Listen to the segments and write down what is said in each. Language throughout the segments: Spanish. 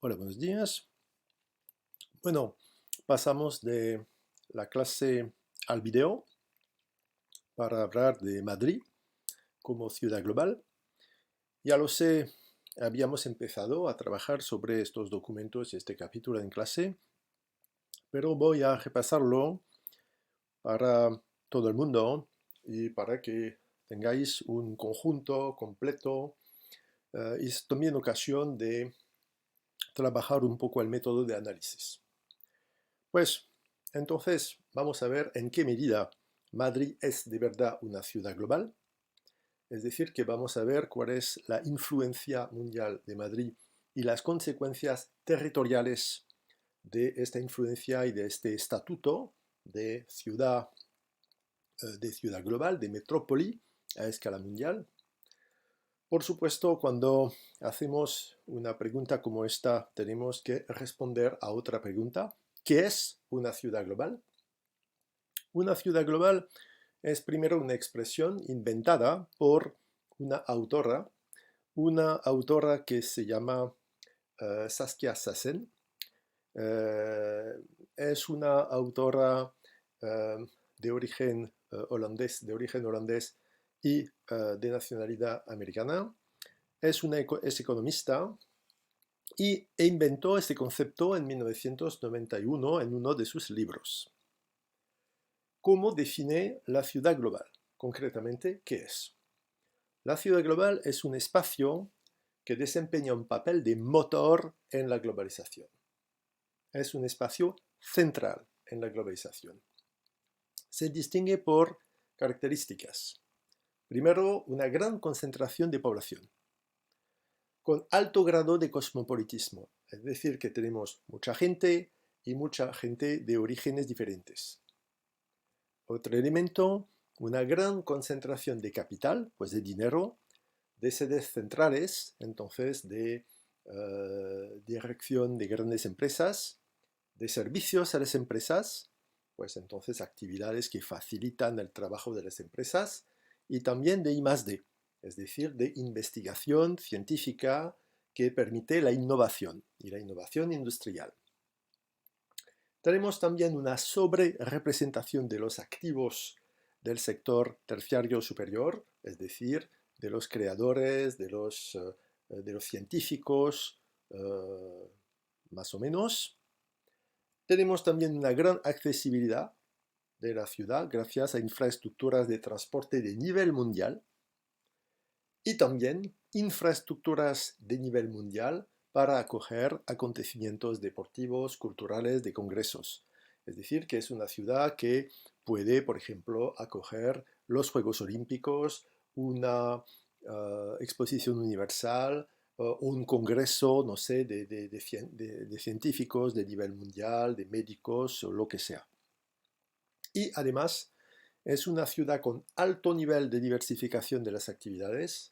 Hola, buenos días. Bueno, pasamos de la clase al video para hablar de Madrid como ciudad global. Ya lo sé, habíamos empezado a trabajar sobre estos documentos y este capítulo en clase, pero voy a repasarlo para todo el mundo y para que tengáis un conjunto completo y es también ocasión de trabajar un poco el método de análisis. Pues entonces vamos a ver en qué medida Madrid es de verdad una ciudad global, es decir, que vamos a ver cuál es la influencia mundial de Madrid y las consecuencias territoriales de esta influencia y de este estatuto de ciudad global, de metrópoli a escala mundial. Por supuesto, cuando hacemos una pregunta como esta, tenemos que responder a otra pregunta. ¿Qué es una ciudad global? Una ciudad global es primero una expresión inventada por una autora que se llama Saskia Sassen. Eh, es una autora eh, de origen holandés y de nacionalidad americana. Es economista e inventó este concepto en 1991 en uno de sus libros. ¿Cómo define la ciudad global? Concretamente, ¿qué es? La ciudad global es un espacio que desempeña un papel de motor en la globalización. Es un espacio central en la globalización. Se distingue por características. Primero, una gran concentración de población, con alto grado de cosmopolitismo, es decir, que tenemos mucha gente y mucha gente de orígenes diferentes. Otro elemento, una gran concentración de capital, pues de dinero, de sedes centrales, entonces de dirección de grandes empresas, de servicios a las empresas, pues entonces actividades que facilitan el trabajo de las empresas, y también de I+D, es decir, de investigación científica que permite la innovación y la innovación industrial. Tenemos también una sobrerepresentación de los activos del sector terciario superior, es decir, de los creadores, de los científicos, más o menos. Tenemos también una gran accesibilidad de la ciudad gracias a infraestructuras de transporte de nivel mundial y también infraestructuras de nivel mundial para acoger acontecimientos deportivos, culturales, de congresos. Es decir, que es una ciudad que puede, por ejemplo, acoger los Juegos Olímpicos, una exposición universal, un congreso, no sé, de científicos de nivel mundial, de médicos o lo que sea. Y además es una ciudad con alto nivel de diversificación de las actividades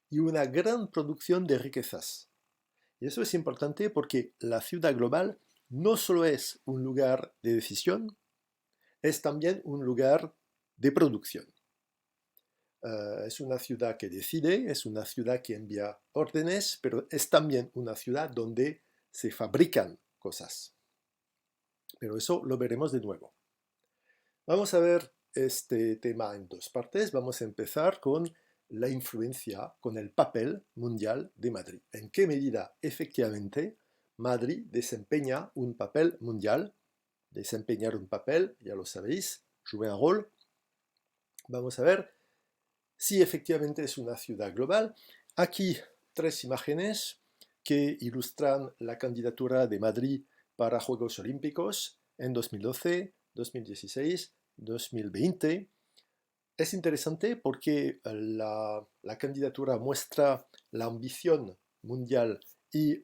y una gran producción de riquezas. Y eso es importante porque la ciudad global no solo es un lugar de decisión, es también un lugar de producción. Es una ciudad que decide, es una ciudad que envía órdenes, pero es también una ciudad donde se fabrican cosas. Pero eso lo veremos de nuevo. Vamos a ver este tema en dos partes. Vamos a empezar con la influencia, con el papel mundial de Madrid. ¿En qué medida efectivamente Madrid desempeña un papel mundial? Desempeñar un papel, ya lo sabéis, jouer un rôle. Vamos a ver si efectivamente es una ciudad global. Aquí tres imágenes que ilustran la candidatura de Madrid para Juegos Olímpicos en 2012, 2016, 2020. Es interesante porque la candidatura muestra la ambición mundial y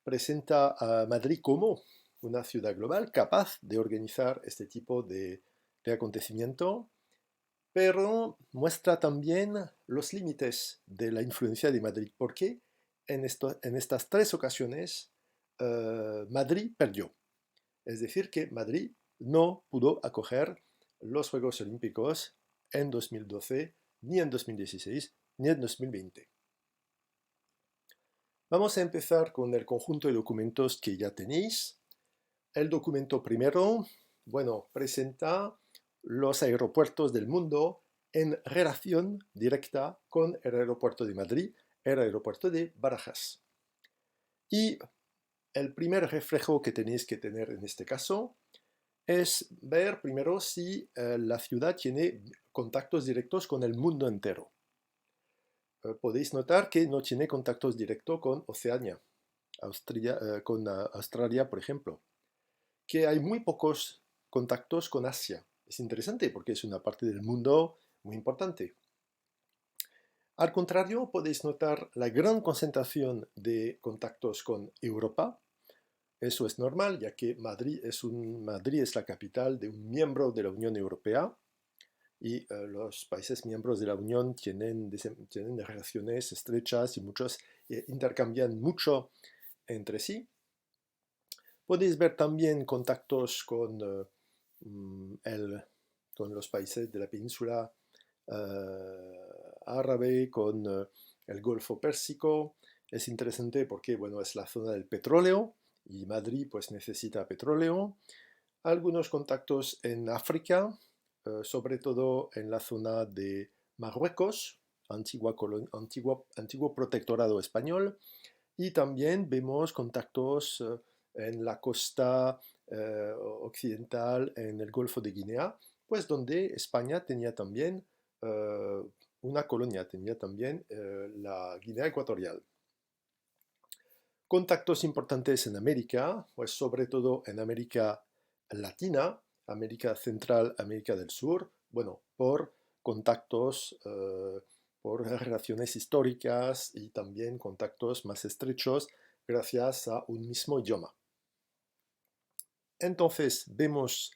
presenta a Madrid como una ciudad global capaz de organizar este tipo de acontecimiento, pero muestra también los límites de la influencia de Madrid, porque en estas tres ocasiones Madrid perdió. Es decir, que Madrid no pudo acoger los Juegos Olímpicos en 2012, ni en 2016, ni en 2020. Vamos a empezar con el conjunto de documentos que ya tenéis. El documento primero, bueno, presenta los aeropuertos del mundo en relación directa con el aeropuerto de Madrid, el aeropuerto de Barajas. Y el primer reflejo que tenéis que tener en este caso es ver primero si la ciudad tiene contactos directos con el mundo entero. Podéis notar que no tiene contactos directos con Oceanía, con Australia, por ejemplo, que hay muy pocos contactos con Asia. Es interesante porque es una parte del mundo muy importante. Al contrario, podéis notar la gran concentración de contactos con Europa. Eso es normal, ya que Madrid es la capital de un miembro de la Unión Europea y los países miembros de la Unión tienen relaciones estrechas y muchos intercambian mucho entre sí. Podéis ver también contactos con los países de la península árabe, con el Golfo Pérsico. Es interesante porque, bueno, es la zona del petróleo y Madrid pues necesita petróleo. Algunos contactos en África, sobre todo en la zona de Marruecos, antiguo protectorado español, y también vemos contactos en la costa occidental, en el Golfo de Guinea, pues donde España tenía también una colonia, tenía también la Guinea Ecuatorial. Contactos importantes en América, pues sobre todo en América Latina, América Central, América del Sur, bueno, por contactos, por relaciones históricas y también contactos más estrechos gracias a un mismo idioma. Entonces vemos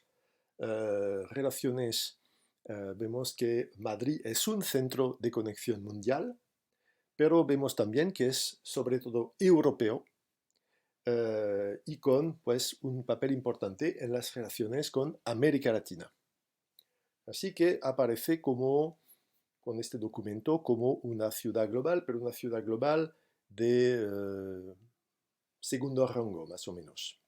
vemos que Madrid es un centro de conexión mundial, pero vemos también que es sobre todo europeo y con pues, un papel importante en las relaciones con América Latina. Así que aparece como, con este documento, como una ciudad global, pero una ciudad global de segundo rango, más o menos.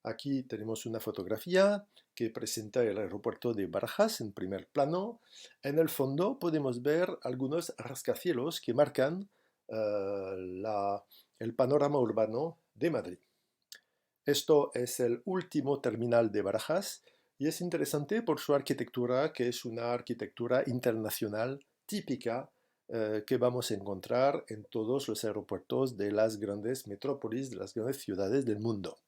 Aquí tenemos una fotografía que presenta el aeropuerto de Barajas en primer plano. En el fondo podemos ver algunos rascacielos que marcan el panorama urbano de Madrid. Esto es el último terminal de Barajas y es interesante por su arquitectura, que es una arquitectura internacional típica que vamos a encontrar en todos los aeropuertos de las grandes metrópolis, de las grandes ciudades del mundo.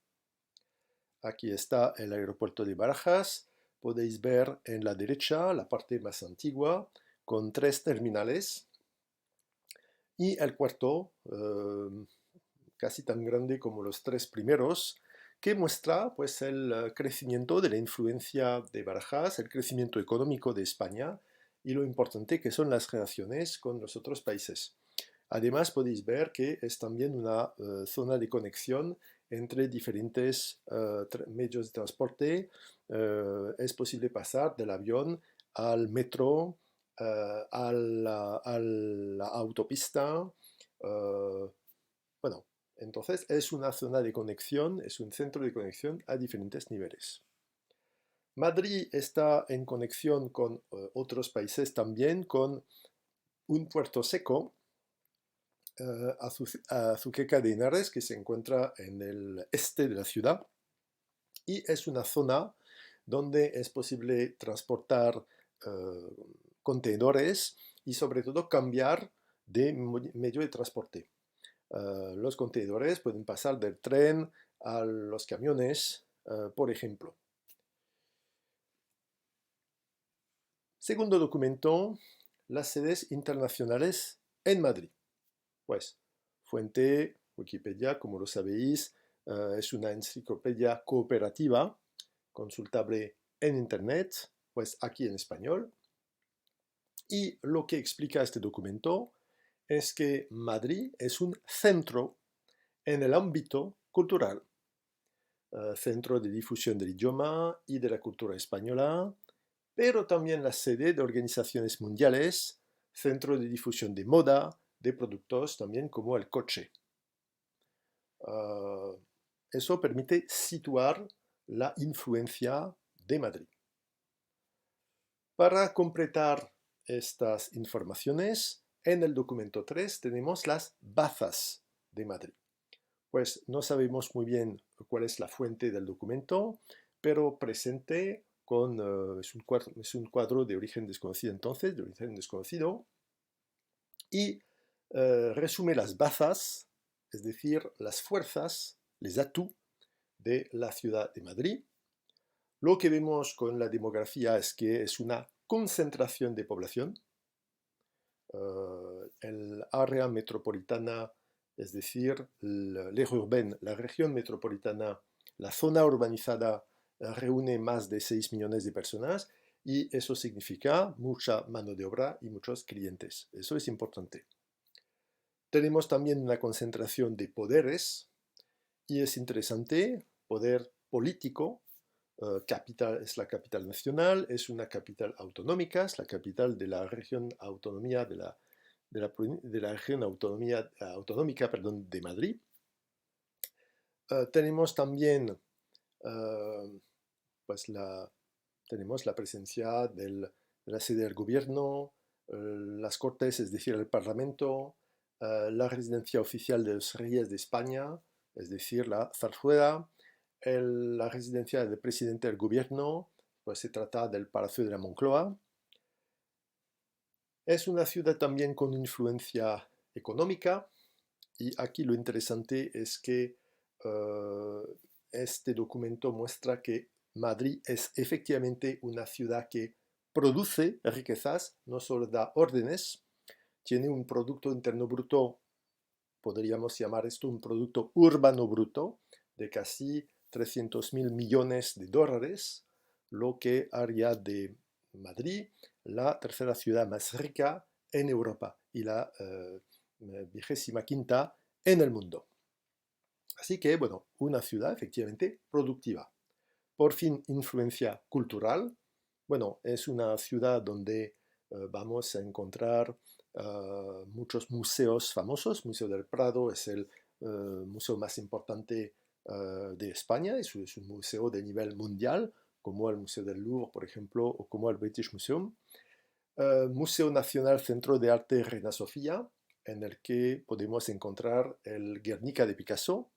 Aquí está el aeropuerto de Barajas. Podéis ver en la derecha la parte más antigua con 3 terminales y el cuarto, casi tan grande como los 3 primeros, que muestra pues, el crecimiento de la influencia de Barajas, el crecimiento económico de España y lo importante que son las relaciones con los otros países. Además podéis ver que es también una zona de conexión entre diferentes medios de transporte. Es posible pasar del avión al metro, a la autopista. Bueno, entonces es una zona de conexión, es un centro de conexión a diferentes niveles. Madrid está en conexión con otros países también, con un puerto seco, Azuqueca de Henares, que se encuentra en el este de la ciudad, y es una zona donde es posible transportar contenedores y sobre todo cambiar de medio de transporte. Los contenedores pueden pasar del tren a los camiones, por ejemplo. Segundo documento, las sedes internacionales en Madrid. Pues, fuente, Wikipedia, como lo sabéis, es una enciclopedia cooperativa, consultable en Internet, pues aquí en español. Y lo que explica este documento es que Madrid es un centro en el ámbito cultural, centro de difusión del idioma y de la cultura española, pero también la sede de organizaciones mundiales, centro de difusión de moda, de productos también como el coche. Eso permite situar la influencia de Madrid. Para completar estas informaciones, en el documento 3 tenemos las bazas de Madrid. Pues no sabemos muy bien cuál es la fuente del documento, pero presente es un cuadro de origen desconocido entonces, de origen desconocido, y resume las bazas, es decir, las fuerzas, les atouts de la ciudad de Madrid. Lo que vemos con la demografía es que es una concentración de población. El área metropolitana, es decir, l'aire urbain, la región metropolitana, la zona urbanizada reúne más de 6 millones de personas y eso significa mucha mano de obra y muchos clientes. Eso es importante. Tenemos también una concentración de poderes y es interesante, poder político, capital, es la capital nacional, es una capital autonómica, es la capital de la región autonomía de la región autonómica de Madrid. Tenemos también pues tenemos la presencia de la sede del gobierno, las cortes, es decir, el parlamento, la residencia oficial de los reyes de España, es decir, la Zarzuela, la residencia del presidente del gobierno, pues se trata del Palacio de la Moncloa. Es una ciudad también con influencia económica y aquí lo interesante es que este documento muestra que Madrid es efectivamente una ciudad que produce riquezas, no solo da órdenes, tiene un Producto Interno Bruto, podríamos llamar esto un Producto Urbano Bruto, de casi 300.000 millones de dólares, lo que haría de Madrid la tercera ciudad más rica en Europa y la 25ª en el mundo. Así que, bueno, una ciudad efectivamente productiva. Por fin, influencia cultural. Bueno, es una ciudad donde vamos a encontrar muchos museos famosos. Museo del Prado es el museo más importante de España, es un museo de nivel mundial, como el Museo del Louvre, por ejemplo, o como el British Museum. Museo Nacional Centro de Arte Reina Sofía, en el que podemos encontrar el Guernica de Picasso,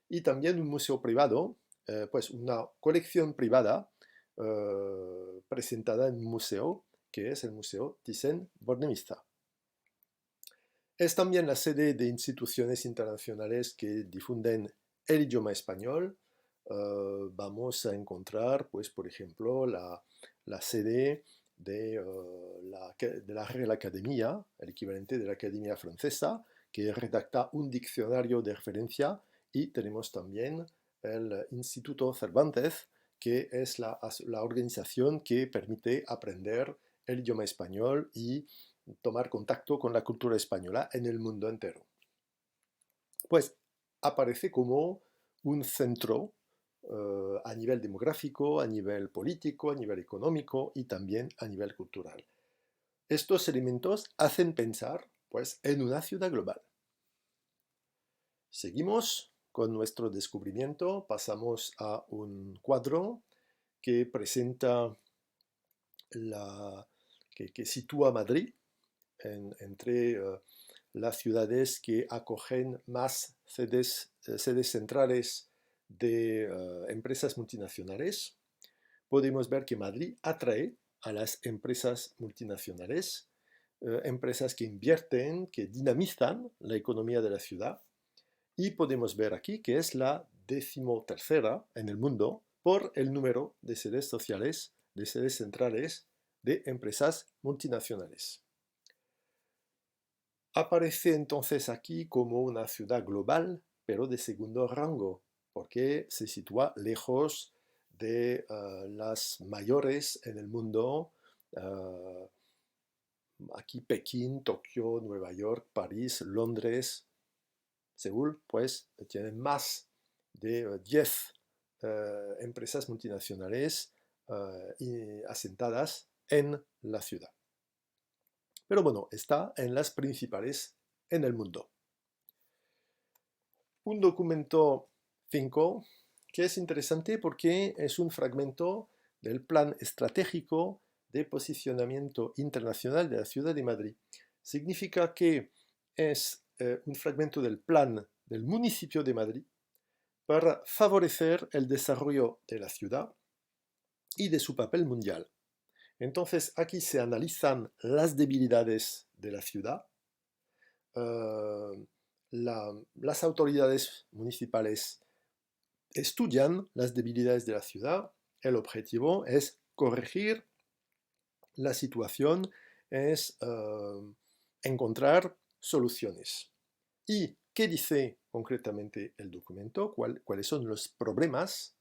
y también un museo privado, pues una colección privada presentada en un museo, que es el Museo Thyssen-Bornemisza. Es también la sede de instituciones internacionales que difunden el idioma español. Vamos a encontrar, pues, por ejemplo, la sede de la Real Academia, el equivalente de la Academia Francesa, que redacta un diccionario de referencia, y tenemos también el Instituto Cervantes, que es la organización que permite aprender el idioma español y tomar contacto con la cultura española en el mundo entero. Pues aparece como un centro a nivel demográfico, a nivel político, a nivel económico y también a nivel cultural. Estos elementos hacen pensar, pues, en una ciudad global. Seguimos con nuestro descubrimiento, pasamos a un cuadro que presenta que sitúa Madrid entre las ciudades que acogen más sedes centrales de empresas multinacionales. Podemos ver que Madrid atrae a las empresas multinacionales, empresas que invierten, que dinamizan la economía de la ciudad, y podemos ver aquí que es la 13ª en el mundo por el número de sedes sociales, de sedes centrales de empresas multinacionales. Aparece entonces aquí como una ciudad global, pero de segundo rango, porque se sitúa lejos de las mayores en el mundo. Aquí Pekín, Tokio, Nueva York, París, Londres, Seúl, pues tienen más de 10 empresas multinacionales asentadas en la ciudad. Pero bueno, está en las principales en el mundo. Un documento 5 que es interesante porque es un fragmento del Plan Estratégico de Posicionamiento Internacional de la Ciudad de Madrid. Significa que es un fragmento del plan del municipio de Madrid para favorecer el desarrollo de la ciudad y de su papel mundial. Entonces aquí se analizan las debilidades de la ciudad. Las autoridades municipales estudian las debilidades de la ciudad. El objetivo es corregir la situación, es encontrar soluciones. ¿Y qué dice concretamente el documento? ¿Cuáles son los problemas?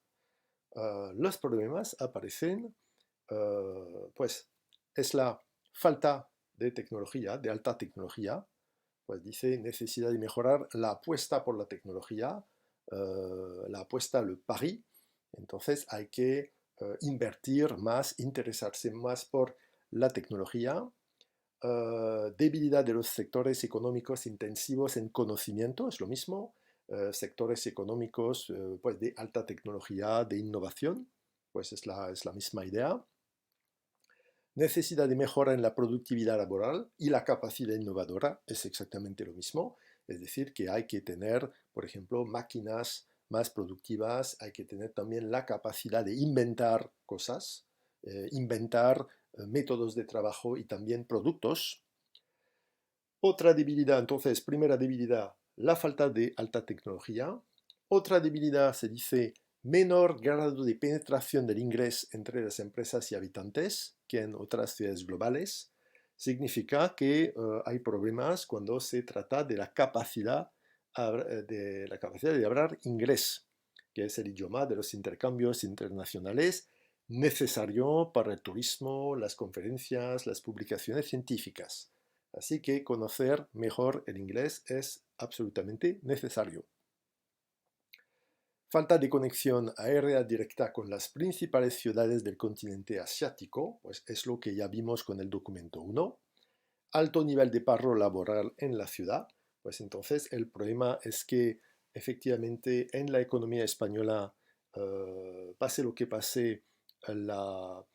Los problemas aparecen, pues es la falta de tecnología, de alta tecnología. Pues dice necesidad de mejorar la apuesta por la tecnología, la apuesta, le pari. Entonces hay que invertir más, interesarse más por la tecnología. Debilidad de los sectores económicos intensivos en conocimiento, es lo mismo. Sectores económicos pues de alta tecnología, de innovación, pues es la misma idea. Necesidad de mejora en la productividad laboral y la capacidad innovadora es exactamente lo mismo. Es decir, que hay que tener, por ejemplo, máquinas más productivas, hay que tener también la capacidad de inventar cosas, inventar métodos de trabajo y también productos. Otra debilidad, entonces, primera debilidad, la falta de alta tecnología. Otra debilidad se dice menor grado de penetración del inglés entre las empresas y habitantes que en otras ciudades globales. Significa que hay problemas cuando se trata de la capacidad de hablar inglés, que es el idioma de los intercambios internacionales necesario para el turismo, las conferencias, las publicaciones científicas. Así que conocer mejor el inglés es absolutamente necesario. Falta de conexión aérea directa con las principales ciudades del continente asiático, pues es lo que ya vimos con el documento 1. Alto nivel de paro laboral en la ciudad, pues entonces el problema es que efectivamente en la economía española, pase lo que pase, la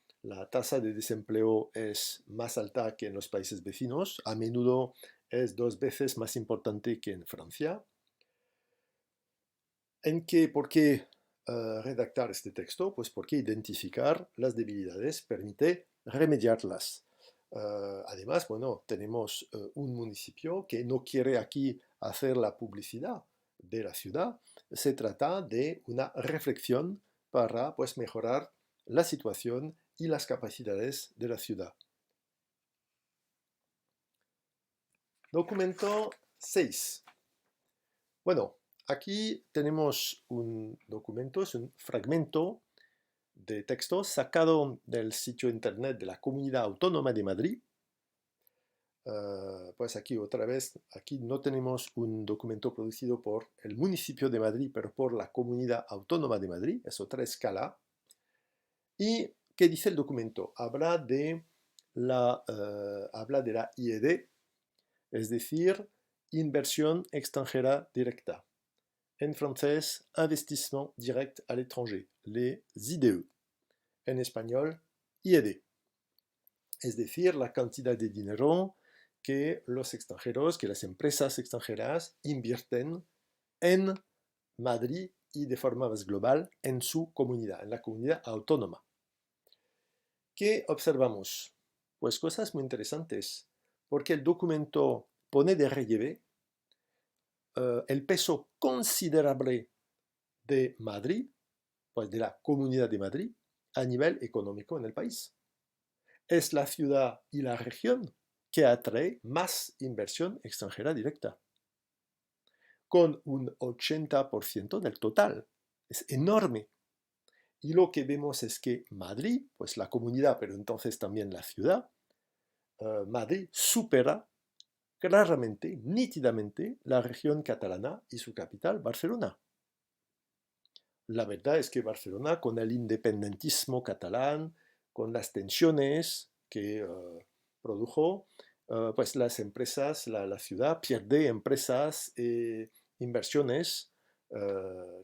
tasa de desempleo es más alta que en los países vecinos, a menudo es 2 veces más importante que en Francia. ¿Por qué redactar este texto? Pues porque identificar las debilidades permite remediarlas. Además, bueno, tenemos un municipio que no quiere aquí hacer la publicidad de la ciudad. Se trata de una reflexión para pues, mejorar la situación y las capacidades de la ciudad. Documento 6. Bueno, aquí tenemos un documento, es un fragmento de texto sacado del sitio internet de la Comunidad Autónoma de Madrid. Pues aquí otra vez, aquí no tenemos un documento producido por el municipio de Madrid, pero por la Comunidad Autónoma de Madrid, es otra escala. ¿Y qué dice el documento? Habla de la IED, es decir, inversión extranjera directa. En francés, investissement direct à l'étranger, les IDE. En español, IED. Es decir, la cantidad de dinero que los extranjeros, que las empresas extranjeras invierten en Madrid y de forma más global en su comunidad, en la comunidad autónoma. ¿Qué observamos? Pues cosas muy interesantes, porque el documento pone de relieve el peso considerable de Madrid, pues de la Comunidad de Madrid, a nivel económico en el país. Es la ciudad y la región que atrae más inversión extranjera directa, con un 80% del total. Es enorme. Y lo que vemos es que Madrid, pues la comunidad, pero entonces también la ciudad, Madrid supera claramente, nítidamente, la región catalana y su capital, Barcelona. La verdad es que Barcelona, con el independentismo catalán, con las tensiones que produjo, pues las empresas, la ciudad pierde empresas e inversiones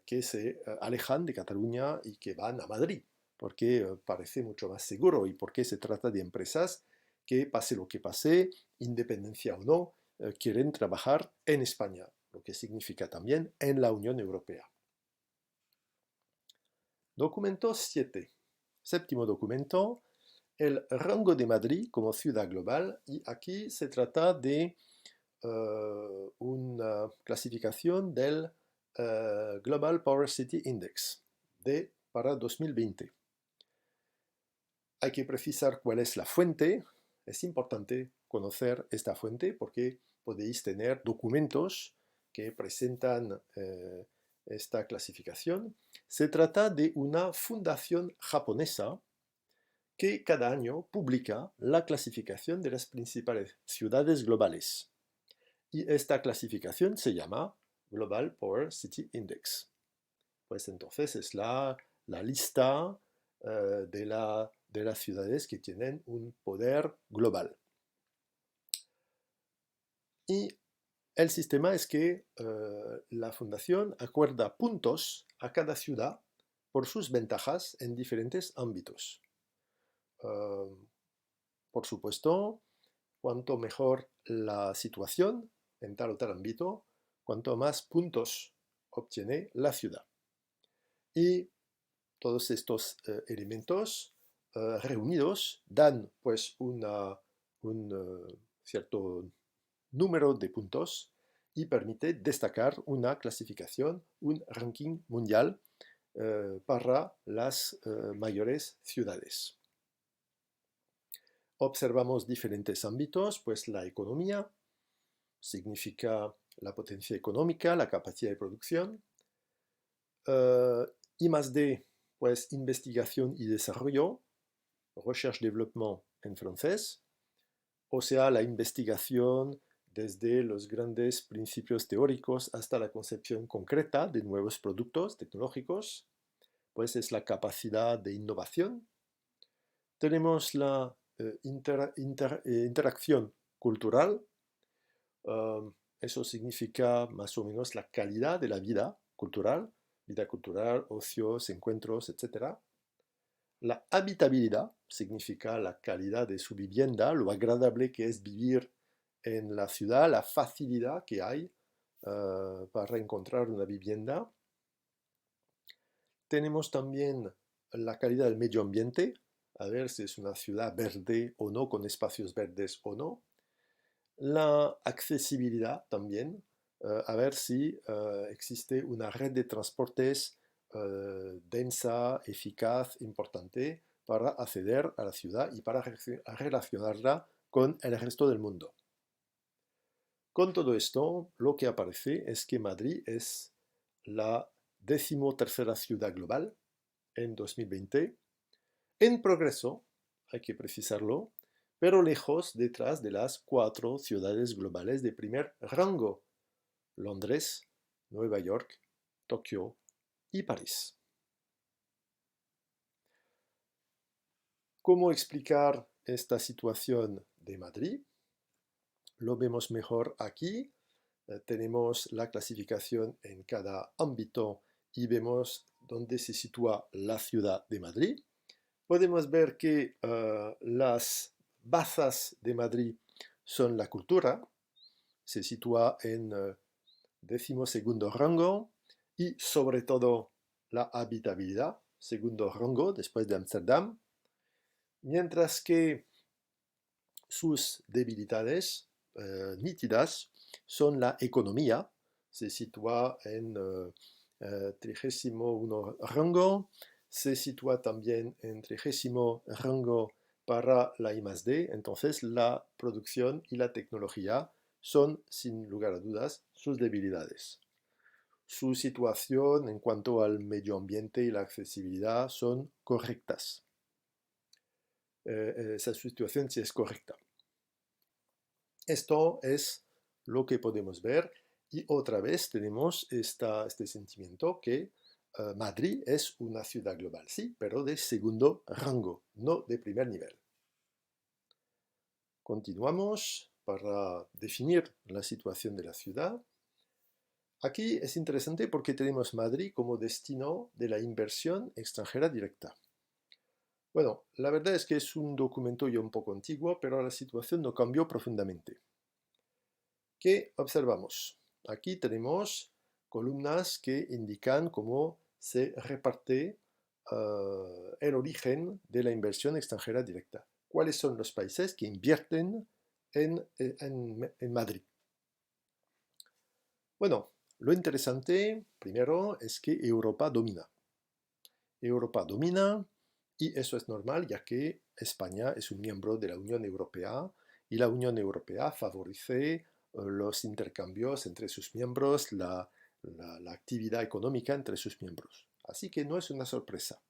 que se alejan de Cataluña y que van a Madrid, porque parece mucho más seguro y porque se trata de empresas que, pase lo que pase, independencia o no, quieren trabajar en España, lo que significa también en la Unión Europea. Documento 7. Séptimo documento, el rango de Madrid como ciudad global, y aquí se trata de una clasificación del Global Power City Index para 2020. Hay que precisar cuál es la fuente. Es importante conocer esta fuente porque podéis tener documentos que presentan esta clasificación. Se trata de una fundación japonesa que cada año publica la clasificación de las principales ciudades globales. Y esta clasificación se llama Global Power City Index. Pues entonces es la lista de las ciudades que tienen un poder global. Y el sistema es que la fundación acuerda puntos a cada ciudad por sus ventajas en diferentes ámbitos. Por supuesto, cuanto mejor la situación en tal o tal ámbito, cuanto más puntos obtiene la ciudad. Y todos estos elementos reunidos dan pues un cierto número de puntos y permite destacar una clasificación, un ranking mundial para las mayores ciudades. Observamos diferentes ámbitos, pues la economía significa la potencia económica, la capacidad de producción, I+D, pues investigación y desarrollo, recherche-développement en francés, o sea, la investigación desde los grandes principios teóricos hasta la concepción concreta de nuevos productos tecnológicos, pues es la capacidad de innovación. Tenemos la interacción cultural, eso significa más o menos la calidad de la vida cultural, ocios, encuentros, etc. La habitabilidad significa la calidad de su vivienda, lo agradable que es vivir en la ciudad, la facilidad que hay para encontrar una vivienda. Tenemos también la calidad del medio ambiente, a ver si es una ciudad verde o no, con espacios verdes o no. La accesibilidad también, a ver si existe una red de transportes densa, eficaz, importante para acceder a la ciudad y para relacionarla con el resto del mundo. Con todo esto, lo que aparece es que Madrid es la 13ª ciudad global en 2020, en progreso, hay que precisarlo, pero lejos detrás de las 4 ciudades globales de primer rango: Londres, Nueva York, Tokio y París. ¿Cómo explicar esta situación de Madrid? Lo vemos mejor aquí. Tenemos la clasificación en cada ámbito y vemos dónde se sitúa la ciudad de Madrid. Podemos ver que las bazas de Madrid son la cultura, se sitúa en 12º rango, y sobre todo la habitabilidad, segundo rango después de Ámsterdam, mientras que sus debilidades nítidas son la economía, se sitúa en 31 rango, se sitúa también en 30º rango para la I+D, entonces la producción y la tecnología son, sin lugar a dudas, sus debilidades. Su situación en cuanto al medio ambiente y la accesibilidad son correctas. Esa situación sí es correcta. Esto es lo que podemos ver, y otra vez tenemos este sentimiento que Madrid es una ciudad global, sí, pero de segundo rango, no de primer nivel. Continuamos. para definir la situación de la ciudad. Aquí es interesante porque tenemos Madrid como destino de la inversión extranjera directa. Bueno, la verdad es que es un documento ya un poco antiguo, pero la situación no cambió profundamente. ¿Qué observamos? Aquí tenemos columnas que indican cómo se reparte el origen de la inversión extranjera directa. ¿Cuáles son los países que invierten en Madrid? Bueno, lo interesante, primero, es que Europa domina. Europa domina y eso es normal ya que España es un miembro de la Unión Europea y la Unión Europea favorece los intercambios entre sus miembros, la actividad económica entre sus miembros. Así que no es una sorpresa.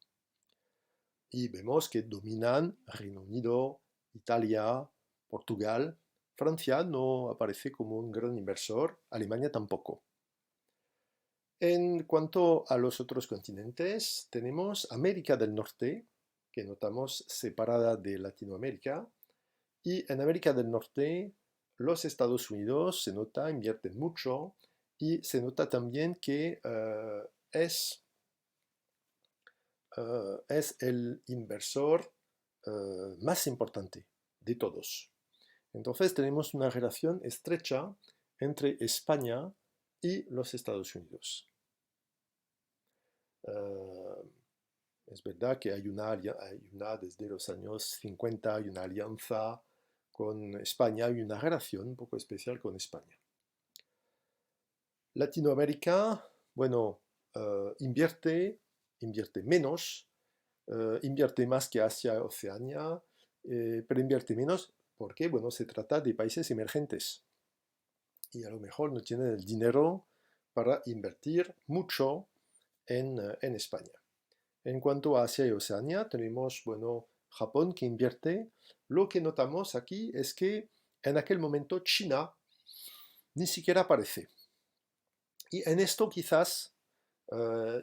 Y vemos que dominan Reino Unido, Italia, Portugal. Francia no aparece como un gran inversor, Alemania tampoco. En cuanto a los otros continentes, tenemos América del Norte, que notamos separada de Latinoamérica, y en América del Norte los Estados Unidos se nota, invierten mucho, y se nota también que es el inversor más importante de todos. Entonces tenemos una relación estrecha entre España y los Estados Unidos. Es verdad que hay una desde los años 50, hay una alianza con España, hay una relación un poco especial con España. Latinoamérica, bueno, invierte menos, invierte más que Asia, Oceanía, pero invierte menos porque, bueno, se trata de países emergentes y a lo mejor no tienen el dinero para invertir mucho en España. En cuanto a Asia y Oceanía, tenemos, bueno, Japón que invierte. Lo que notamos aquí es que en aquel momento China ni siquiera aparece. Y en esto quizás,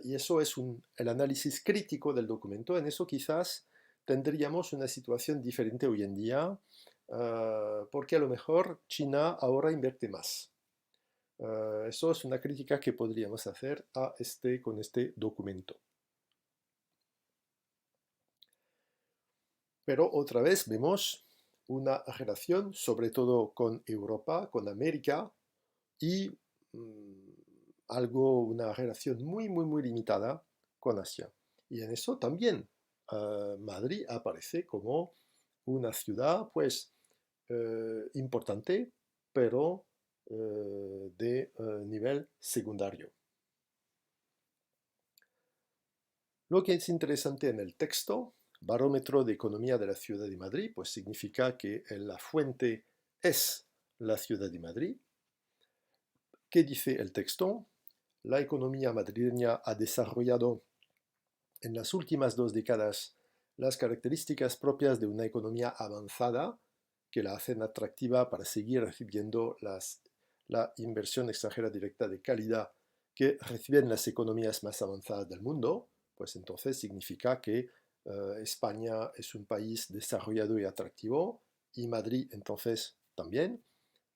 y eso es el análisis crítico del documento, en eso quizás tendríamos una situación diferente hoy en día, porque a lo mejor China ahora invierte más. Eso es una crítica que podríamos hacer con este documento. Pero otra vez vemos una relación, sobre todo con Europa, con América, y una relación muy, muy, muy limitada con Asia. Y en eso también Madrid aparece como una ciudad, pues, importante, pero de nivel secundario. Lo que es interesante en el texto, Barómetro de Economía de la Ciudad de Madrid, pues significa que la fuente es la Ciudad de Madrid. ¿Qué dice el texto? La economía madrileña ha desarrollado en las últimas 2 décadas las características propias de una economía avanzada que la hacen atractiva para seguir recibiendo la inversión extranjera directa de calidad que reciben las economías más avanzadas del mundo. Pues entonces significa que España es un país desarrollado y atractivo y Madrid entonces también.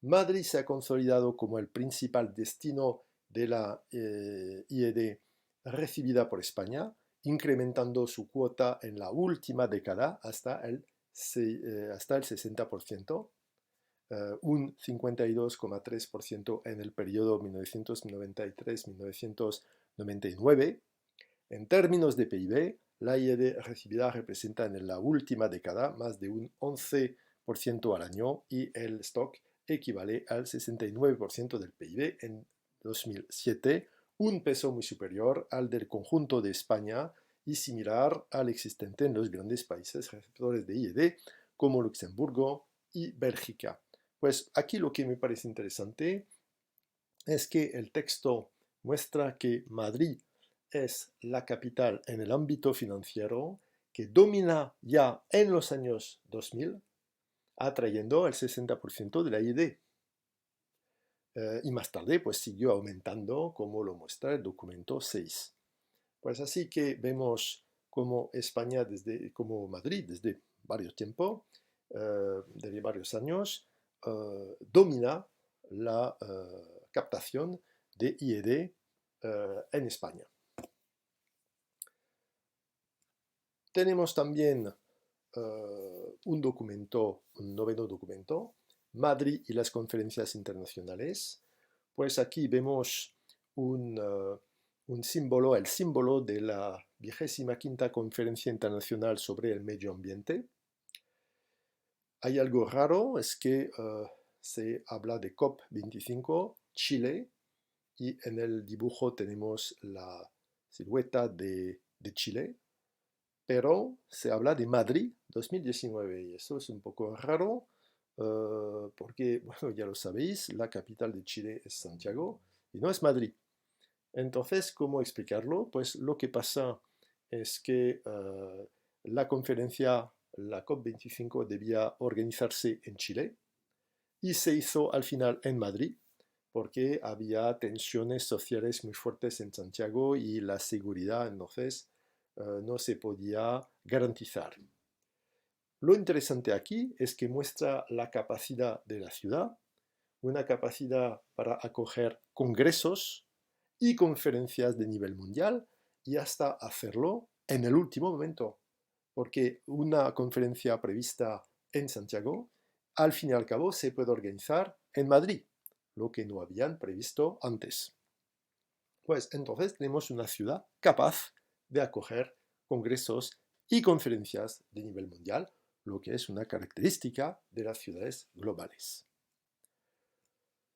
Madrid se ha consolidado como el principal destino de la IED recibida por España, incrementando su cuota en la última década hasta el 60%, un 52,3% en el periodo 1993-1999. En términos de PIB, la IED recibida representa en la última década más de un 11% al año y el stock equivale al 69% del PIB en 2007, un peso muy superior al del conjunto de España y similar al existente en los grandes países receptores de IED como Luxemburgo y Bélgica. Pues aquí lo que me parece interesante es que el texto muestra que Madrid es la capital en el ámbito financiero que domina ya en los años 2000, atrayendo el 60% de la IED. Y más tarde pues siguió aumentando como lo muestra el documento 6. Pues así que vemos como como Madrid desde varios tiempos, desde varios años, domina la captación de IED en España. Tenemos también un noveno documento, Madrid y las conferencias internacionales. Pues aquí vemos un símbolo, el símbolo de la 25ª Conferencia Internacional sobre el Medio Ambiente. Hay algo raro, es que se habla de COP25, Chile, y en el dibujo tenemos la silueta de Chile, pero se habla de Madrid 2019 y eso es un poco raro porque, bueno, ya lo sabéis, la capital de Chile es Santiago y no es Madrid. Entonces, ¿cómo explicarlo? Pues lo que pasa es que la conferencia, la COP25, debía organizarse en Chile y se hizo al final en Madrid porque había tensiones sociales muy fuertes en Santiago y la seguridad entonces no se podía garantizar. Lo interesante aquí es que muestra la capacidad de la ciudad, una capacidad para acoger congresos y conferencias de nivel mundial y hasta hacerlo en el último momento, porque una conferencia prevista en Santiago, al fin y al cabo se puede organizar en Madrid, lo que no habían previsto antes. Pues entonces tenemos una ciudad capaz de acoger congresos y conferencias de nivel mundial, lo que es una característica de las ciudades globales.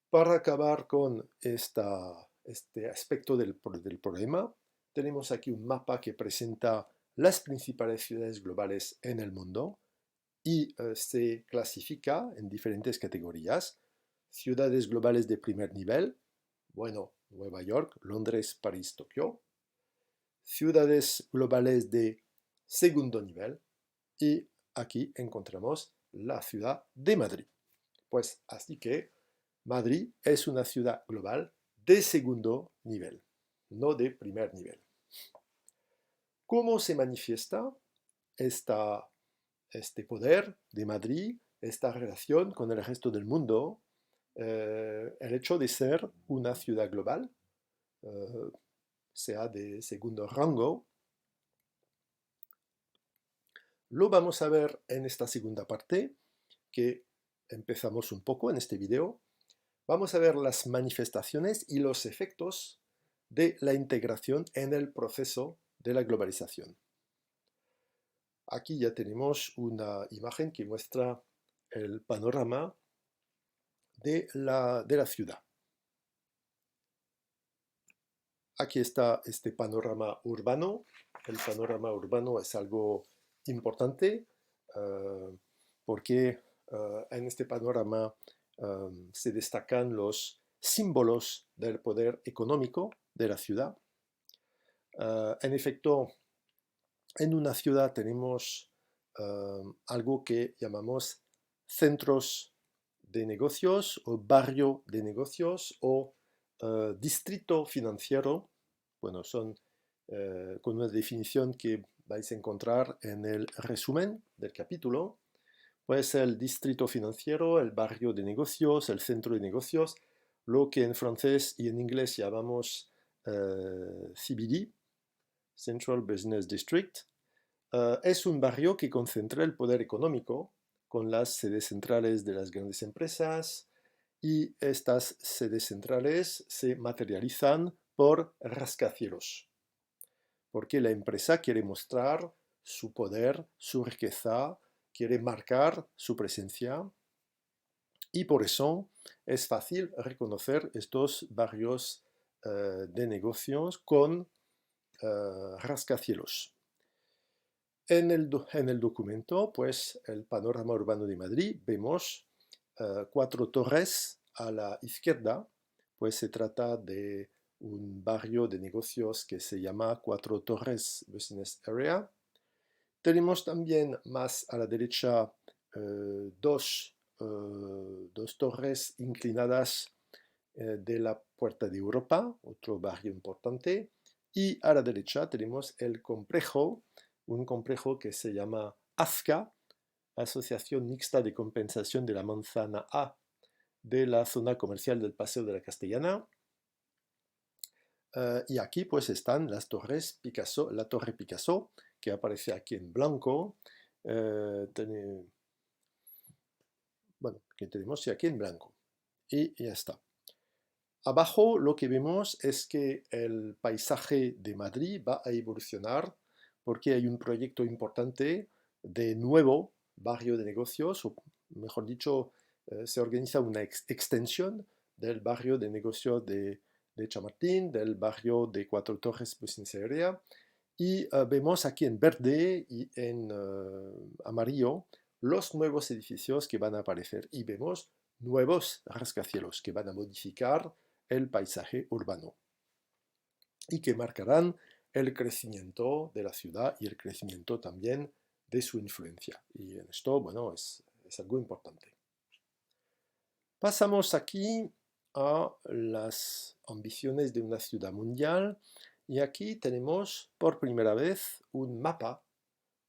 Para acabar con este aspecto del problema, tenemos aquí un mapa que presenta las principales ciudades globales en el mundo y se clasifica en diferentes categorías. Ciudades globales de primer nivel, bueno, Nueva York, Londres, París, Tokio. Ciudades globales de segundo nivel y aquí encontramos la ciudad de Madrid. Pues así que Madrid es una ciudad global de segundo nivel, no de primer nivel. ¿Cómo se manifiesta este poder de Madrid, esta relación con el resto del mundo, el hecho de ser una ciudad global, sea de segundo rango? Lo vamos a ver en esta segunda parte, que empezamos un poco en este video. Vamos a ver las manifestaciones y los efectos de la integración en el proceso de la globalización. Aquí ya tenemos una imagen que muestra el panorama de la ciudad. Aquí está este panorama urbano. El panorama urbano es algo importante porque en este panorama se destacan los símbolos del poder económico de la ciudad. En efecto, en una ciudad tenemos algo que llamamos centros de negocios o barrio de negocios o distrito financiero. Bueno, son con una definición que vais a encontrar en el resumen del capítulo. Puede ser el distrito financiero, el barrio de negocios, el centro de negocios, lo que en francés y en inglés llamamos CBD, Central Business District. Es un barrio que concentra el poder económico con las sedes centrales de las grandes empresas y estas sedes centrales se materializan por rascacielos, porque la empresa quiere mostrar su poder, su riqueza, quiere marcar su presencia y por eso es fácil reconocer estos barrios de negocios con rascacielos. En el documento, pues el panorama urbano de Madrid, vemos 4 torres a la izquierda, pues se trata de un barrio de negocios que se llama Cuatro Torres Business Area. Tenemos también más a la derecha dos torres inclinadas de la Puerta de Europa, otro barrio importante, y a la derecha tenemos el complejo, un complejo que se llama Azca, Asociación Mixta de Compensación de la Manzana A de la zona comercial del Paseo de la Castellana. Y aquí pues están las torres Picasso, la Torre Picasso, que aparece aquí en blanco. Bueno, que tenemos aquí en blanco. Y ya está. Abajo lo que vemos es que el paisaje de Madrid va a evolucionar porque hay un proyecto importante de nuevo barrio de negocios, o mejor dicho, se organiza una extensión del barrio de negocios de Chamartín, del barrio de Cuatro Torres Penitenciaria, y vemos aquí en verde y en amarillo los nuevos edificios que van a aparecer y vemos nuevos rascacielos que van a modificar el paisaje urbano y que marcarán el crecimiento de la ciudad y el crecimiento también de su influencia. Y en esto, bueno, es algo importante. Pasamos aquí a las ambiciones de una ciudad mundial y aquí tenemos por primera vez un mapa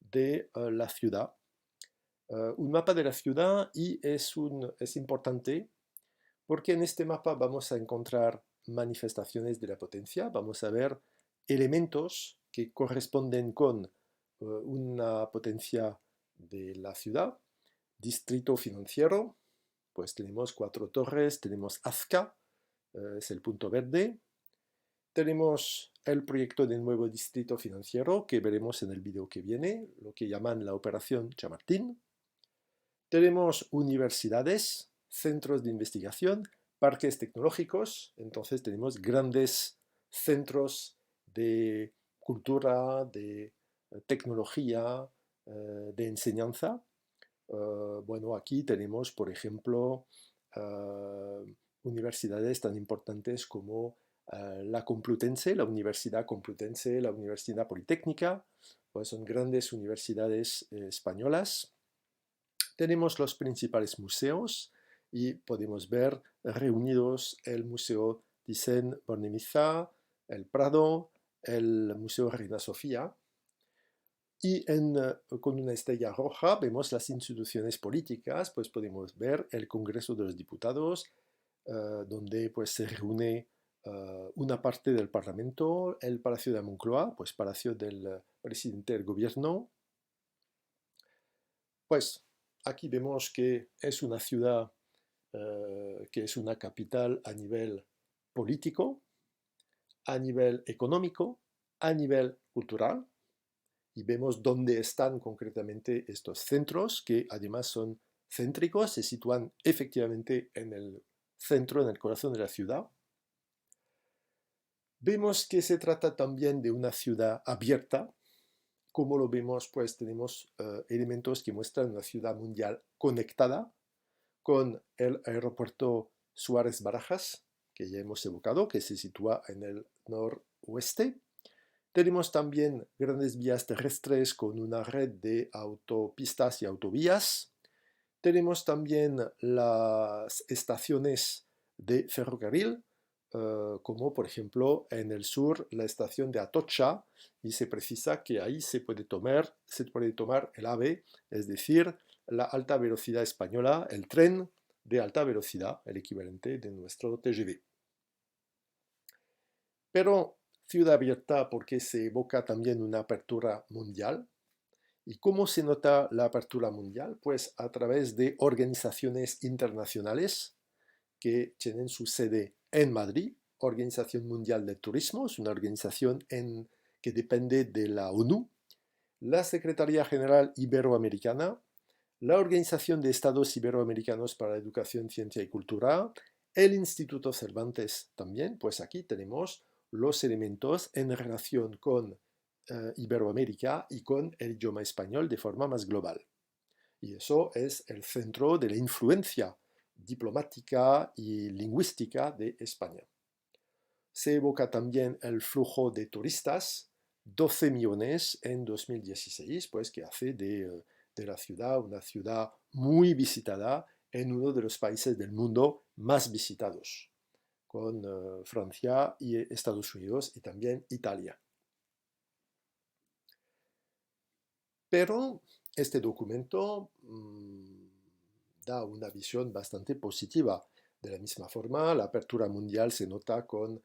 de la ciudad. Un mapa de la ciudad y es importante porque en este mapa vamos a encontrar manifestaciones de la potencia, vamos a ver elementos que corresponden con una potencia de la ciudad, distrito financiero, pues tenemos Cuatro Torres, tenemos Azca, es el punto verde, tenemos el proyecto del nuevo distrito financiero que veremos en el vídeo que viene, lo que llaman la operación Chamartín. Tenemos universidades, centros de investigación, parques tecnológicos, entonces tenemos grandes centros de cultura, de tecnología, de enseñanza. Bueno, aquí tenemos, por ejemplo, universidades tan importantes como la Complutense, la Universidad Complutense, la Universidad Politécnica, pues son grandes universidades españolas. Tenemos los principales museos y podemos ver reunidos el Museo Thyssen-Bornemisza, el Prado, el Museo Reina Sofía. Y con una estrella roja vemos las instituciones políticas, pues podemos ver el Congreso de los Diputados, donde pues se reúne una parte del Parlamento, el Palacio de Moncloa, pues Palacio del Presidente del Gobierno. Pues aquí vemos que es una ciudad que es una capital a nivel político, a nivel económico, a nivel cultural, y vemos dónde están concretamente estos centros, que además son céntricos, se sitúan efectivamente en el centro, en el corazón de la ciudad. Vemos que se trata también de una ciudad abierta. Como lo vemos, pues tenemos elementos que muestran una ciudad mundial conectada con el aeropuerto Suárez Barajas, que ya hemos evocado, que se sitúa en el noroeste. Tenemos también grandes vías terrestres con una red de autopistas y autovías. Tenemos también las estaciones de ferrocarril, como por ejemplo en el sur la estación de Atocha, y se precisa que ahí se puede tomar el AVE, es decir, la alta velocidad española, el tren de alta velocidad, el equivalente de nuestro TGV. Pero ciudad abierta porque se evoca también una apertura mundial. ¿Y cómo se nota la apertura mundial? Pues a través de organizaciones internacionales que tienen su sede en Madrid. Organización Mundial del Turismo, es una organización que depende de la ONU. La Secretaría General Iberoamericana, la Organización de Estados Iberoamericanos para la Educación, Ciencia y Cultura, el Instituto Cervantes también, pues aquí tenemos los elementos en relación con Iberoamérica y con el idioma español de forma más global. Y eso es el centro de la influencia diplomática y lingüística de España. Se evoca también el flujo de turistas, 12 millones en 2016, pues que hace de la ciudad una ciudad muy visitada en uno de los países del mundo más visitados, con Francia y Estados Unidos y también Italia. Pero Este documento da una visión bastante positiva. De la misma forma, la apertura mundial se nota con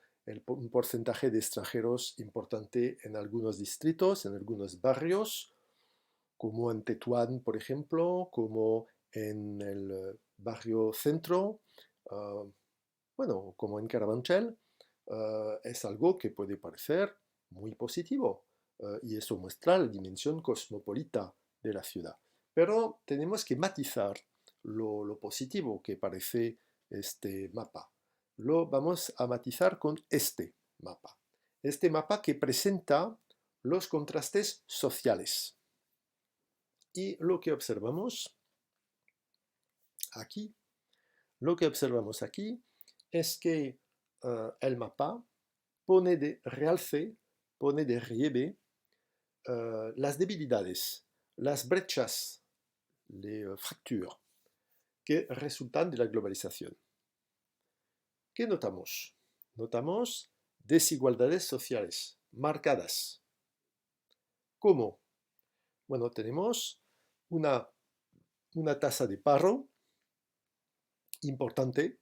un porcentaje de extranjeros importante en algunos distritos, en algunos barrios, como en Tetuán, por ejemplo, como en el barrio centro, uh, bueno, como en Carabanchel. Es algo que puede parecer muy positivo y eso muestra la dimensión cosmopolita de la ciudad. Pero tenemos que matizar lo positivo que parece este mapa. Lo vamos a matizar con este mapa. Este mapa que presenta los contrastes sociales. Y lo que observamos aquí, es que el mapa pone de realce, pone de relieve las debilidades, las brechas, les fractures que resultan de la globalización. ¿Qué notamos? Notamos desigualdades sociales marcadas. ¿Cómo? Bueno, tenemos una tasa de paro importante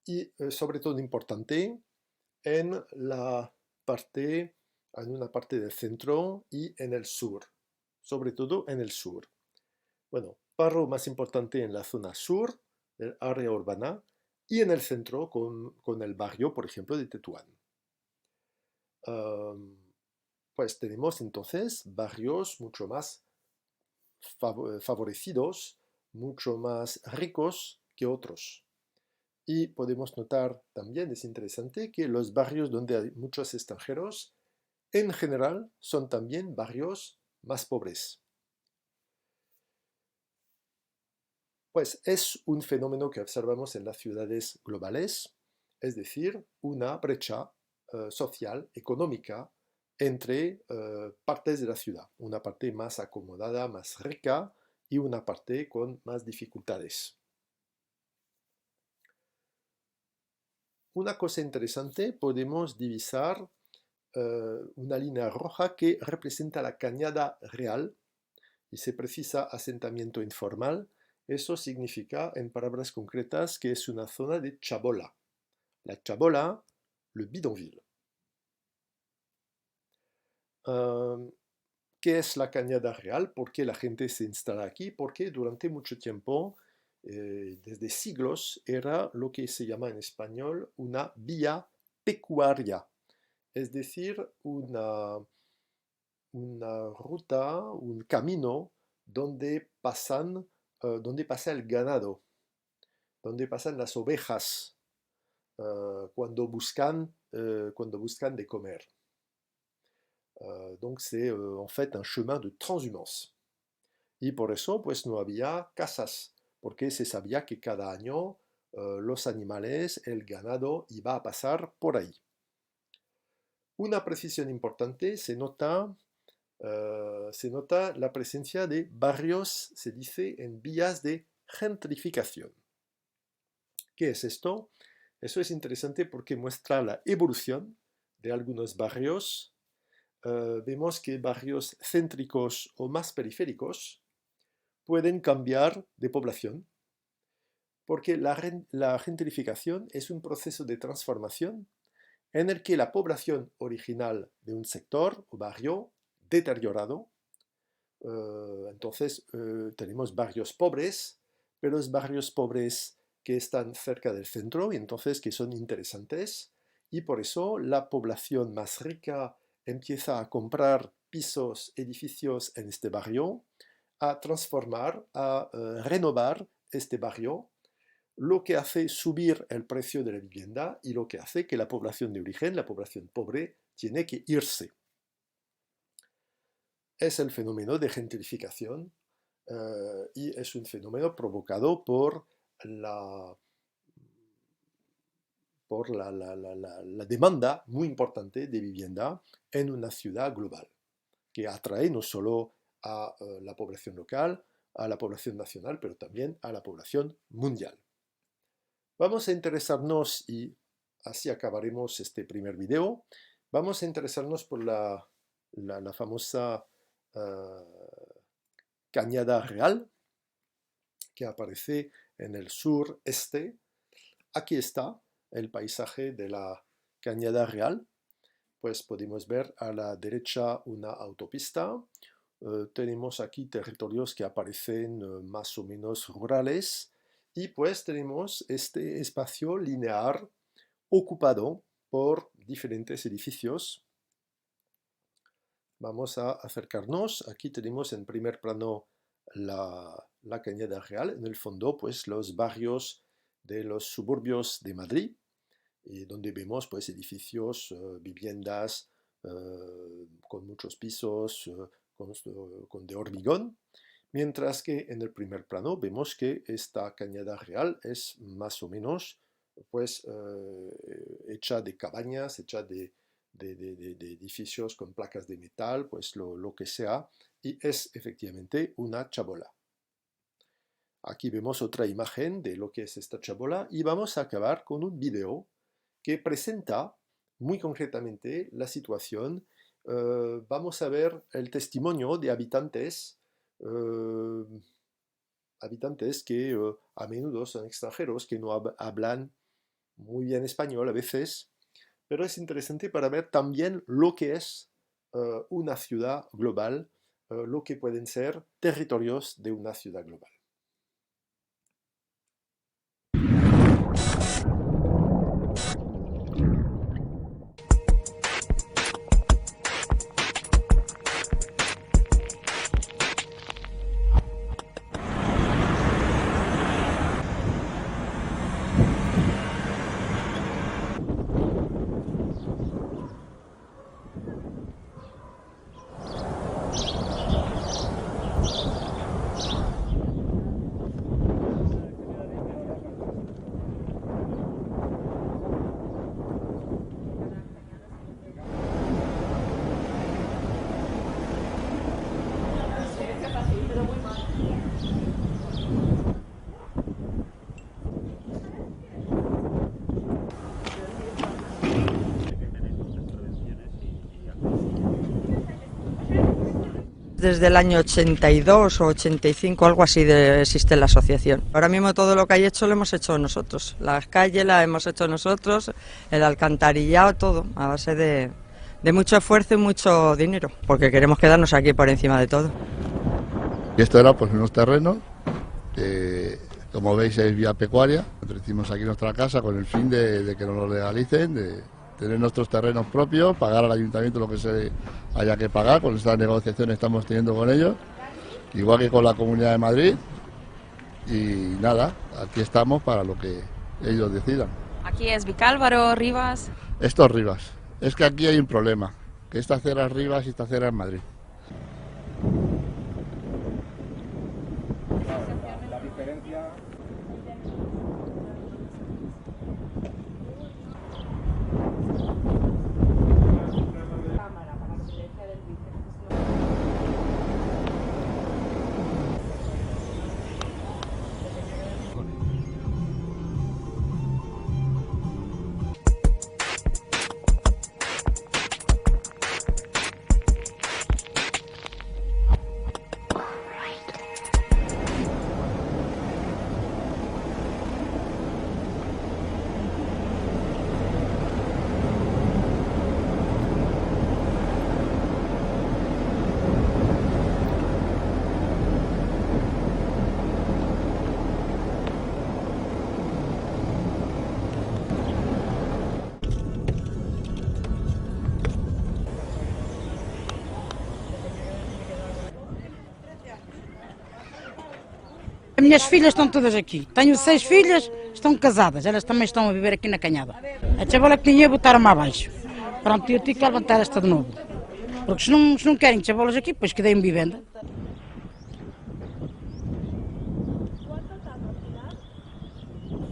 y sobre todo importante en una parte del centro y en el sur, sobre todo en el sur. Bueno, paro más importante en la zona sur del área urbana y en el centro con el barrio, por ejemplo, de Tetuán. Pues tenemos entonces barrios mucho más favorecidos, mucho más ricos que otros. Y podemos notar también, es interesante, que los barrios donde hay muchos extranjeros, en general, son también barrios más pobres. Pues es un fenómeno que observamos en las ciudades globales, es decir, una brecha social, económica, entre partes de la ciudad. Una parte más acomodada, más rica, y una parte con más dificultades. Una cosa interesante, podemos divisar una línea roja que representa la cañada real y se precisa asentamiento informal. Eso significa, en palabras concretas, que es una zona de chabola. La chabola, le bidonville. ¿Qué es la cañada real? ¿Por qué la gente se instala aquí? Porque durante mucho tiempo, desde siglos, era lo que se llama en español una vía pecuaria, es decir, una ruta, un camino donde pasa el ganado, donde pasan las ovejas cuando buscan de comer. Donc c'est en fait un chemin de transhumance. Y por eso pues no había casas, porque se sabía que cada año los animales, el ganado iba a pasar por ahí. Una precisión importante, se nota la presencia de barrios, se dice, en vías de gentrificación. ¿Qué es esto? Eso es interesante porque muestra la evolución de algunos barrios. Vemos que barrios céntricos o más periféricos pueden cambiar de población, porque la gentrificación es un proceso de transformación en el que la población original de un sector o barrio deteriorado, entonces tenemos barrios pobres, pero los barrios pobres que están cerca del centro y entonces que son interesantes, y por eso la población más rica empieza a comprar pisos, edificios en este barrio, a transformar, a renovar este barrio, lo que hace subir el precio de la vivienda y lo que hace que la población de origen, la población pobre, tiene que irse. Es el fenómeno de gentrificación y es un fenómeno provocado por la demanda muy importante de vivienda en una ciudad global, que atrae no solo a la población local, a la población nacional, pero también a la población mundial. Vamos a interesarnos, y así acabaremos este primer video, vamos a interesarnos por la famosa Cañada Real, que aparece en el sureste. Aquí está el paisaje de la Cañada Real. Pues podemos ver a la derecha una autopista. Tenemos aquí territorios que aparecen más o menos rurales. Y pues tenemos este espacio lineal ocupado por diferentes edificios. Vamos a acercarnos. Aquí tenemos en primer plano la Cañada Real. En el fondo, pues los barrios de los suburbios de Madrid, donde vemos pues edificios, viviendas con muchos pisos, con de hormigón. Mientras que en el primer plano vemos que esta Cañada Real es más o menos pues hecha de cabañas, hecha de edificios con placas de metal, pues lo que sea, y es efectivamente una chabola. Aquí vemos otra imagen de lo que es esta chabola y vamos a acabar con un video que presenta muy concretamente la situación. Vamos a ver el testimonio de habitantes que a menudo son extranjeros, que no hablan muy bien español a veces, pero es interesante para ver también lo que es una ciudad global, lo que pueden ser territorios de una ciudad global. Desde el año 82 o 85, algo así, existe la asociación. Ahora mismo todo lo que hay hecho lo hemos hecho nosotros. Las calles las hemos hecho nosotros, el alcantarillado, todo, a base de mucho esfuerzo y mucho dinero, porque queremos quedarnos aquí por encima de todo. Y esto era pues unos terrenos, que como veis es vía pecuaria. Nosotros hicimos aquí nuestra casa con el fin de que nos lo legalicen, de tener nuestros terrenos propios, pagar al ayuntamiento lo que se haya que pagar. Con estas negociaciones estamos teniendo con ellos, igual que con la Comunidad de Madrid, y nada, aquí estamos para lo que ellos decidan. Aquí es Vicálvaro, Rivas. Esto es Rivas. Es que aquí hay un problema, que esta acera es Rivas y esta acera es Madrid. La diferencia... As minhas filhas estão todas aqui. Tenho 6 filhas, estão casadas, elas também estão a viver aqui na Cañada. A chabola que tinha botaram-me abaixo. Pronto, eu tive que levantar esta de novo. Porque se não querem chabolas aqui, pois que deem vivenda.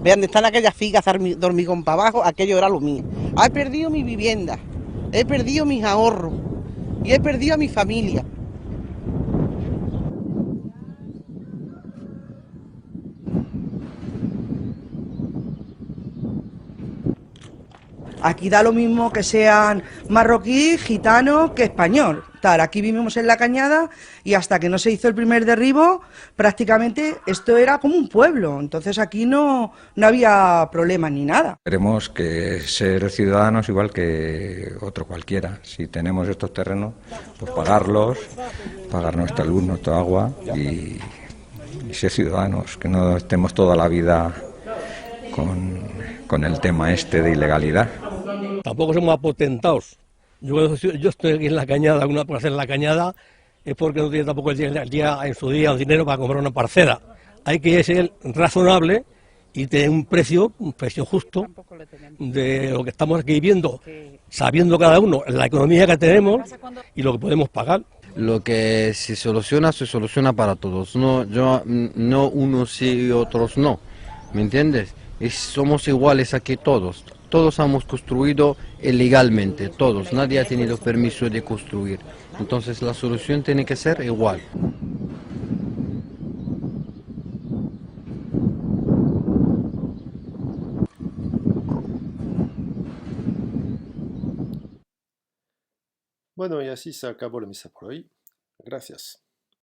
Vean, están aquellas figas de hormigón para abajo, aquello era lo mío. He perdido mi vivienda, he perdido mis ahorros y he perdido a mi familia. Aquí da lo mismo que sean marroquí, gitano que español. Tal, aquí vivimos en la Cañada y hasta que no se hizo el primer derribo, prácticamente esto era como un pueblo. Entonces aquí no había problemas ni nada. Queremos que ser ciudadanos igual que otro cualquiera. Si tenemos estos terrenos, pues pagarlos, pagar nuestra luz, nuestra agua y ser ciudadanos, que no estemos toda la vida con el tema este de ilegalidad. Tampoco somos apotentados. Yo estoy aquí en la Cañada, una plaza en la Cañada, es porque no tiene tampoco en su día el dinero para comprar una parcela. Hay que ser razonable y tener un precio justo de lo que estamos aquí viviendo, sabiendo cada uno la economía que tenemos y lo que podemos pagar. Lo que se soluciona para todos. No unos sí y otros no. ¿Me entiendes? Somos iguales aquí todos. Todos hemos construido ilegalmente, todos. Nadie ha tenido permiso de construir. Entonces la solución tiene que ser igual. Bueno, y así se acabó la misa por hoy. Gracias.